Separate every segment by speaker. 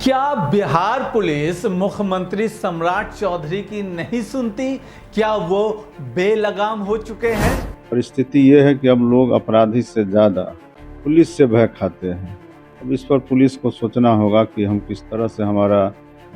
Speaker 1: क्या बिहार पुलिस मुख्यमंत्री सम्राट चौधरी की नहीं सुनती? क्या वो बेलगाम हो चुके हैं?
Speaker 2: परिस्थिति ये है कि अब लोग अपराधी से ज़्यादा पुलिस से भय खाते हैं। अब इस पर पुलिस को सोचना होगा कि हम किस तरह से हमारा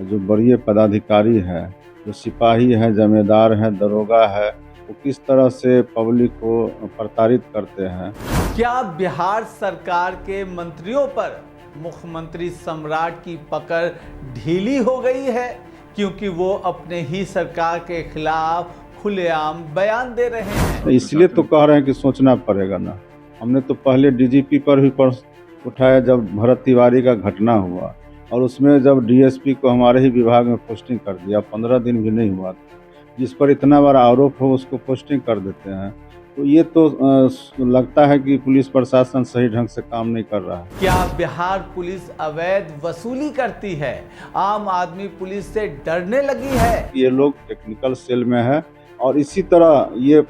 Speaker 2: जो वरीय पदाधिकारी है, जो सिपाही है, जमींदार है, दरोगा है, वो किस तरह से पब्लिक को प्रताड़ित करते हैं।
Speaker 1: क्या बिहार सरकार के मंत्रियों पर मुख्यमंत्री सम्राट की पकड़ ढीली हो गई है, क्योंकि वो अपने ही सरकार के खिलाफ खुलेआम बयान दे रहे हैं?
Speaker 2: इसलिए तो कह रहे हैं कि सोचना पड़ेगा ना। हमने तो पहले डीजीपी पर भी प्रश्न उठाया जब भरत तिवारी का घटना हुआ, और उसमें जब डीएसपी को हमारे ही विभाग में पोस्टिंग कर दिया, 15 दिन भी नहीं हुआ, जिस पर इतना बड़ा आरोप हो उसको पोस्टिंग कर देते हैं। तो ये तो लगता है कि पुलिस प्रशासन सही ढंग से काम नहीं कर रहा है।
Speaker 1: क्या बिहार पुलिस अवैध वसूली करती है? आम आदमी पुलिस से डरने लगी है?
Speaker 2: ये लोग टेक्निकल सेल में है, और इसी तरह ये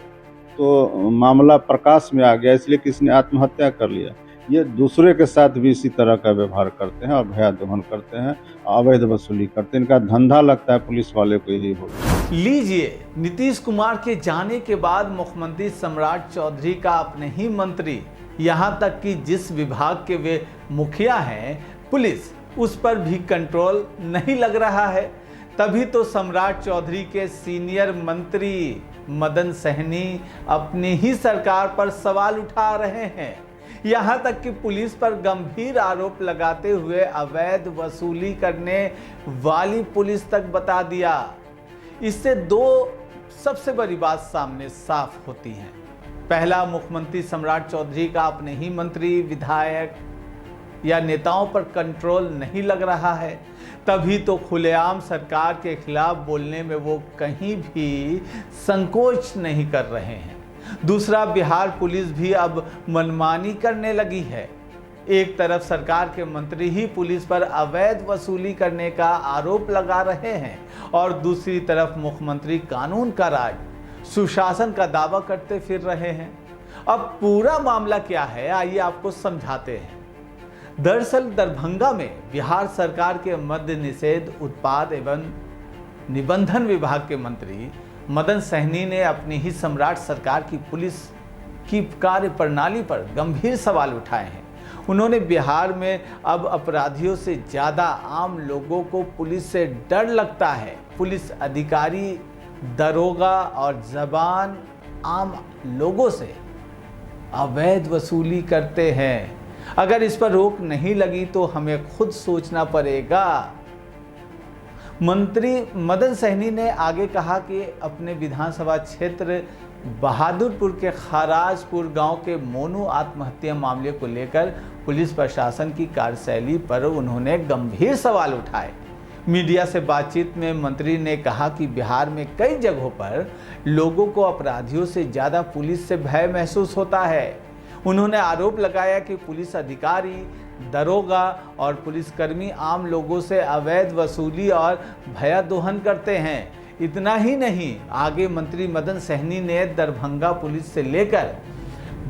Speaker 2: तो मामला प्रकाश में आ गया, इसलिए किसी ने आत्महत्या कर लिया। ये दूसरे के साथ भी इसी तरह का व्यवहार करते हैं और भया दोहन करते हैं, अवैध वसूली करते हैं। इनका धंधा लगता है पुलिस वाले को यही हो।
Speaker 1: लीजिए, नीतीश कुमार के जाने के बाद मुख्यमंत्री सम्राट चौधरी का अपने ही मंत्री, यहां तक कि जिस विभाग के वे मुखिया हैं, पुलिस, उस पर भी कंट्रोल नहीं लग रहा है। तभी तो सम्राट चौधरी के सीनियर मंत्री मदन सहनी अपनी ही सरकार पर सवाल उठा रहे हैं। यहां तक कि पुलिस पर गंभीर आरोप लगाते हुए अवैध वसूली करने वाली पुलिस तक बता दिया। इससे दो सबसे बड़ी बात सामने साफ होती है। पहला, मुख्यमंत्री सम्राट चौधरी का अपने ही मंत्री, विधायक या नेताओं पर कंट्रोल नहीं लग रहा है, तभी तो खुलेआम सरकार के खिलाफ बोलने में वो कहीं भी संकोच नहीं कर रहे हैं। दूसरा, बिहार पुलिस भी अब मनमानी करने लगी है। एक तरफ सरकार के मंत्री ही पुलिस पर अवैध वसूली करने का आरोप लगा रहे हैं, और दूसरी तरफ मुख्यमंत्री कानून का राज, सुशासन का दावा करते फिर रहे हैं। अब पूरा मामला क्या है, आइए आपको समझाते हैं। दरअसल दरभंगा में बिहार सरकार के मद्य निषेध, उत्पाद एवं निबंधन विभाग के मंत्री मदन सहनी ने अपनी ही सम्राट सरकार की पुलिस की कार्य प्रणाली पर गंभीर सवाल उठाए हैं। उन्होंने बिहार में अब अपराधियों से ज़्यादा आम लोगों को पुलिस से डर लगता है। पुलिस अधिकारी, दरोगा और जवान आम लोगों से अवैध वसूली करते हैं। अगर इस पर रोक नहीं लगी तो हमें खुद सोचना पड़ेगा। मंत्री मदन सहनी ने आगे कहा कि अपने विधानसभा क्षेत्र बहादुरपुर के खराजपुर गांव के मोनू आत्महत्या मामले को लेकर पुलिस प्रशासन की कार्यशैली पर उन्होंने गंभीर सवाल उठाए। मीडिया से बातचीत में मंत्री ने कहा कि बिहार में कई जगहों पर लोगों को अपराधियों से ज़्यादा पुलिस से भय महसूस होता है। उन्होंने आरोप लगाया कि पुलिस अधिकारी, दरोगा और पुलिसकर्मी आम लोगों से अवैध वसूली और भयादोहन करते हैं। इतना ही नहीं, आगे मंत्री मदन सहनी ने दरभंगा पुलिस से लेकर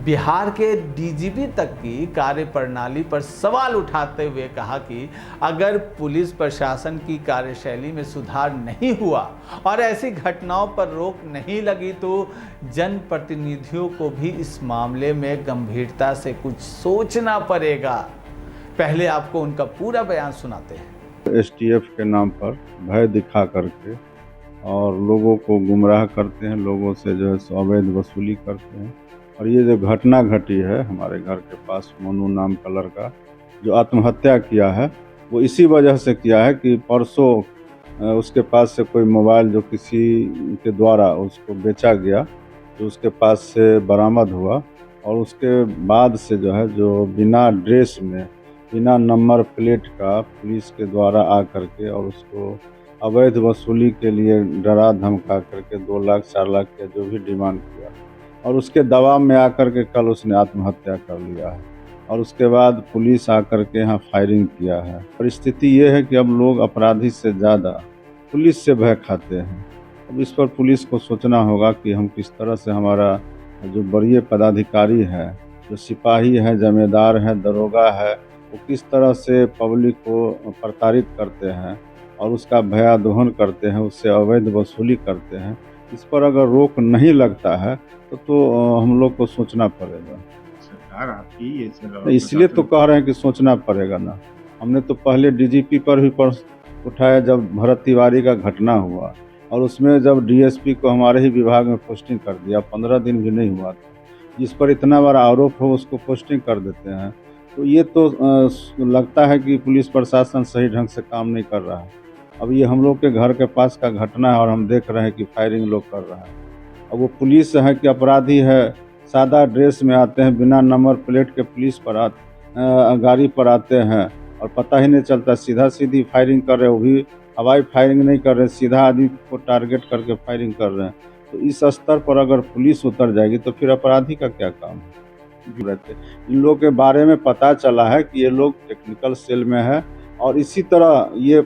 Speaker 1: बिहार के डीजीपी तक की कार्यप्रणाली पर सवाल उठाते हुए कहा कि अगर पुलिस प्रशासन की कार्यशैली में सुधार नहीं हुआ और ऐसी घटनाओं पर रोक नहीं लगी तो जनप्रतिनिधियों को भी इस मामले में गंभीरता से कुछ सोचना पड़ेगा। पहले आपको उनका पूरा बयान सुनाते हैं।
Speaker 2: एसटीएफ के नाम पर भय दिखा करके और लोगों को गुमराह करते हैं, लोगों से जो है अवैध वसूली करते हैं। और ये जो घटना घटी है हमारे घर के पास, मोनू नाम का लड़का जो आत्महत्या किया है, वो इसी वजह से किया है कि परसों उसके पास से कोई मोबाइल जो किसी के द्वारा उसको बेचा गया, तो उसके पास से बरामद हुआ, और उसके बाद से जो है, जो बिना ड्रेस में, बिना नंबर प्लेट का पुलिस के द्वारा आ करके और उसको अवैध वसूली के लिए डरा धमका करके 2 लाख 4 लाख का जो भी डिमांड किया, और उसके दबाव में आकर के कल उसने आत्महत्या कर लिया है। और उसके बाद पुलिस आकर के यहाँ फायरिंग किया है। परिस्थिति ये है कि अब लोग अपराधी से ज़्यादा पुलिस से भय खाते हैं। अब इस पर पुलिस को सोचना होगा कि हम किस तरह से हमारा जो वरीय पदाधिकारी है, जो सिपाही है, जमींदार है, दरोगा है, वो किस तरह से पब्लिक को प्रताड़ित करते हैं और उसका भयादोहन करते हैं, उससे अवैध वसूली करते हैं। इस पर अगर रोक नहीं लगता है तो हम लोग को सोचना पड़ेगा।
Speaker 3: सरकार आपकी ये
Speaker 2: इसलिए तो कह रहे हैं कि सोचना पड़ेगा ना। हमने तो पहले डीजीपी पर भी प्रश्न उठाया जब भरत तिवारी का घटना हुआ, और उसमें जब डीएसपी को हमारे ही विभाग में पोस्टिंग कर दिया, 15 दिन भी नहीं हुआ था। जिस पर इतना बड़ा आरोप हो उसको पोस्टिंग कर देते हैं, तो ये तो लगता है कि पुलिस प्रशासन सही ढंग से काम नहीं कर रहा है। अब ये हम लोग के घर के पास का घटना है और हम देख रहे हैं कि फायरिंग लोग कर रहा है। अब वो पुलिस है कि अपराधी है, सादा ड्रेस में आते हैं, बिना नंबर प्लेट के पुलिस पर गाड़ी पर आते हैं और पता ही नहीं चलता, सीधा सीधी फायरिंग कर रहे हैं। वो भी हवाई फायरिंग नहीं कर रहे, सीधा आदमी को टारगेट करके फायरिंग कर रहे हैं। तो इस स्तर पर अगर पुलिस उतर जाएगी तो फिर अपराधी का क्या काम है? इन लोग के बारे में पता चला है कि ये लोग टेक्निकल सेल में है, और इसी तरह ये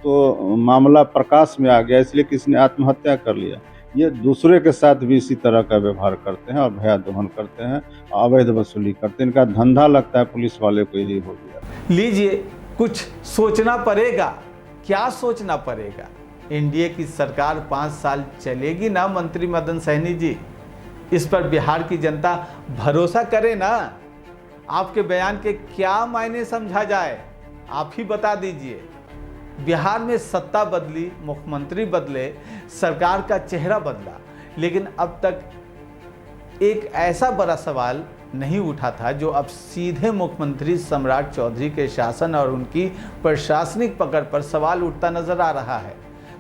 Speaker 2: तो मामला प्रकाश में आ गया, इसलिए किसी ने आत्महत्या कर लिया। ये दूसरे के साथ भी इसी तरह का व्यवहार करते हैं और भयादोहन करते हैं, अवैध वसूली करते हैं। इनका धंधा लगता है पुलिस वाले को यही हो गया।
Speaker 1: लीजिए, कुछ सोचना पड़ेगा। क्या सोचना पड़ेगा? एनडीए की सरकार 5 साल चलेगी ना मंत्री मदन सहनी जी? इस पर बिहार की जनता भरोसा करे ना? आपके बयान के क्या मायने समझा जाए, आप ही बता दीजिए। बिहार में सत्ता बदली, मुख्यमंत्री बदले, सरकार का चेहरा बदला, लेकिन अब तक एक ऐसा बड़ा सवाल नहीं उठा था जो अब सीधे मुख्यमंत्री सम्राट चौधरी के शासन और उनकी प्रशासनिक पकड़ पर सवाल उठता नजर आ रहा है।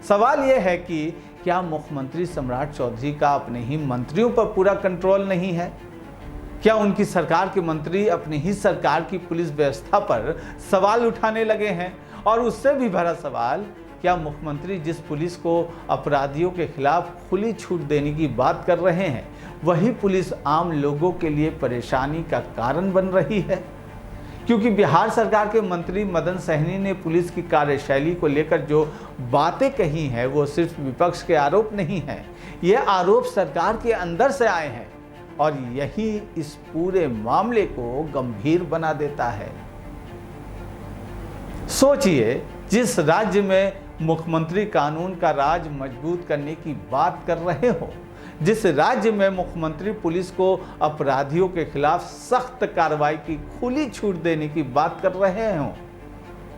Speaker 1: सवाल यह है कि क्या मुख्यमंत्री सम्राट चौधरी का अपने ही मंत्रियों पर पूरा कंट्रोल नहीं है? क्या उनकी सरकार के मंत्री अपनी ही सरकार की पुलिस व्यवस्था पर सवाल उठाने लगे हैं? और उससे भी बड़ा सवाल, क्या मुख्यमंत्री जिस पुलिस को अपराधियों के खिलाफ खुली छूट देने की बात कर रहे हैं, वही पुलिस आम लोगों के लिए परेशानी का कारण बन रही है? क्योंकि बिहार सरकार के मंत्री मदन सहनी ने पुलिस की कार्यशैली को लेकर जो बातें कही हैं वो सिर्फ विपक्ष के आरोप नहीं हैं, ये आरोप सरकार के अंदर से आए हैं, और यही इस पूरे मामले को गंभीर बना देता है। सोचिए, जिस राज्य में मुख्यमंत्री कानून का राज मजबूत करने की बात कर रहे हो, जिस राज्य में मुख्यमंत्री पुलिस को अपराधियों के खिलाफ सख्त कार्रवाई की खुली छूट देने की बात कर रहे हो,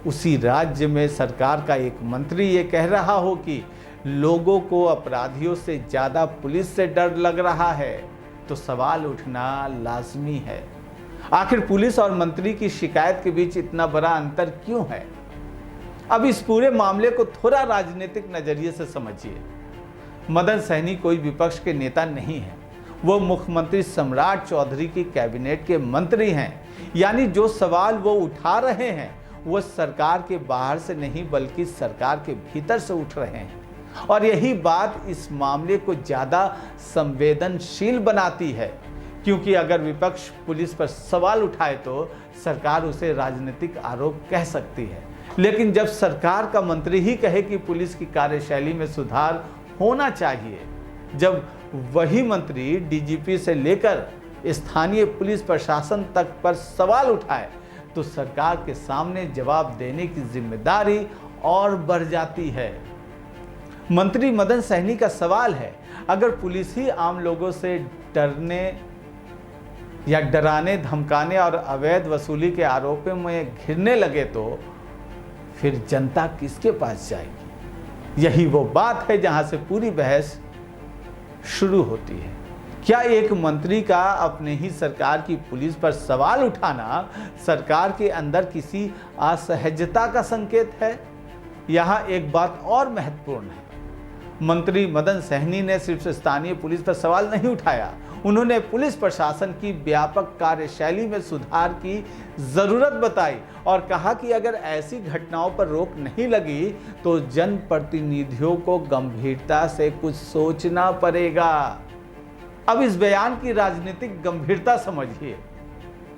Speaker 1: उसी राज्य में सरकार का एक मंत्री ये कह रहा हो कि लोगों को अपराधियों से ज्यादा पुलिस से डर लग रहा है, तो सवाल उठना लाजमी है। आखिर पुलिस और मंत्री की शिकायत के बीच इतना बड़ा अंतर क्यों है? अब इस पूरे मामले को थोड़ा राजनीतिक नजरिए से समझिए। मदन सहनी कोई विपक्ष के नेता नहीं है, वो मुख्यमंत्री सम्राट चौधरी की कैबिनेट के मंत्री हैं। यानी जो सवाल वो उठा रहे हैं वो सरकार के बाहर से नहीं बल्कि सरकार के भीतर से उठ रहे हैं, और यही बात इस मामले को ज़्यादा संवेदनशील बनाती है। क्योंकि अगर विपक्ष पुलिस पर सवाल उठाए तो सरकार उसे राजनीतिक आरोप कह सकती है, लेकिन जब सरकार का मंत्री ही कहे कि पुलिस की कार्यशैली में सुधार होना चाहिए, जब वही मंत्री डीजीपी से लेकर स्थानीय पुलिस प्रशासन तक पर सवाल उठाए, तो सरकार के सामने जवाब देने की जिम्मेदारी और बढ़ जाती है। मंत्री मदन सहनी का सवाल है, अगर पुलिस ही आम लोगों से डरने या डराने, धमकाने और अवैध वसूली के आरोपों में घिरने लगे तो फिर जनता किसके पास जाएगी? यही वो बात है जहां से पूरी बहस शुरू होती है। क्या एक मंत्री का अपने ही सरकार की पुलिस पर सवाल उठाना सरकार के अंदर किसी असहजता का संकेत है? यहाँ एक बात और महत्वपूर्ण है, मंत्री मदन सहनी ने सिर्फ स्थानीय पुलिस पर सवाल नहीं उठाया, उन्होंने पुलिस प्रशासन की व्यापक कार्यशैली में सुधार की जरूरत बताई और कहा कि अगर ऐसी घटनाओं पर रोक नहीं लगी तो जनप्रतिनिधियों को गंभीरता से कुछ सोचना पड़ेगा। अब इस बयान की राजनीतिक गंभीरता समझिए,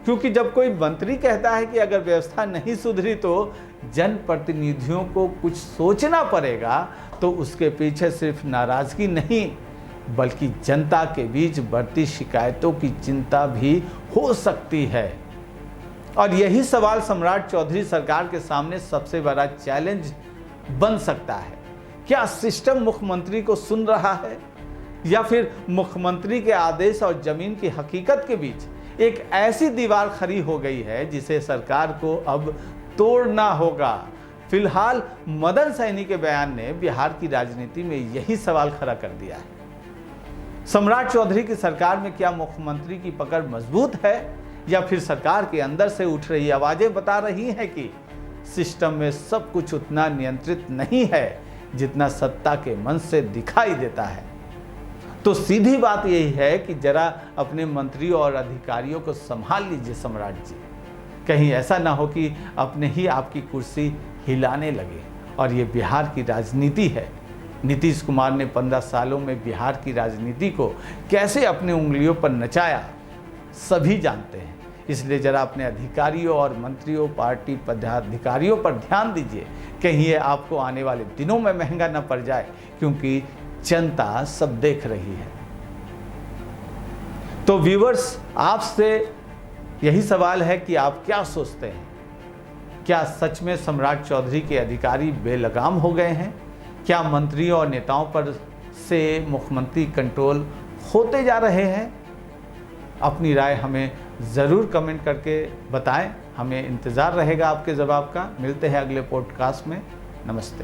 Speaker 1: क्योंकि जब कोई मंत्री कहता है कि अगर व्यवस्था नहीं सुधरी तो जनप्रतिनिधियों को कुछ सोचना पड़ेगा, तो उसके पीछे सिर्फ नाराजगी नहीं बल्कि जनता के बीच बढ़ती शिकायतों की चिंता भी हो सकती है। और यही सवाल सम्राट चौधरी सरकार के सामने सबसे बड़ा चैलेंज बन सकता है। क्या सिस्टम मुख्यमंत्री को सुन रहा है, या फिर मुख्यमंत्री के आदेश और जमीन की हकीकत के बीच एक ऐसी दीवार खड़ी हो गई है जिसे सरकार को अब तोड़ना होगा। फिलहाल मदन सैनी के बयान ने बिहार की राजनीति में यही सवाल खड़ा कर दिया है। सम्राट चौधरी की सरकार में क्या मुख्यमंत्री की पकड़ मजबूत है, या फिर सरकार के अंदर से उठ रही आवाजें बता रही हैं कि सिस्टम में सब कुछ उतना नियंत्रित नहीं है जितना सत्ता के मंच से दिखाई देता है। तो सीधी बात यही है कि जरा अपने मंत्रियों और अधिकारियों को संभाल लीजिए सम्राट जी, कहीं ऐसा ना हो कि अपने ही आपकी कुर्सी हिलाने लगे। और ये बिहार की राजनीति है। नीतीश कुमार ने 15 सालों में बिहार की राजनीति को कैसे अपने उंगलियों पर नचाया सभी जानते हैं। इसलिए जरा अपने अधिकारियों और मंत्रियों, पार्टी पदाधिकारियों पर ध्यान दीजिए, कहीं ये आपको आने वाले दिनों में महंगा न पड़ जाए, क्योंकि जनता सब देख रही है। तो व्यूअर्स, आपसे यही सवाल है कि आप क्या सोचते हैं? क्या सच में सम्राट चौधरी के अधिकारी बेलगाम हो गए हैं? क्या मंत्रियों और नेताओं पर से मुख्यमंत्री कंट्रोल होते जा रहे हैं? अपनी राय हमें ज़रूर कमेंट करके बताएं। हमें इंतज़ार रहेगा आपके जवाब का। मिलते हैं अगले पॉडकास्ट में। नमस्ते।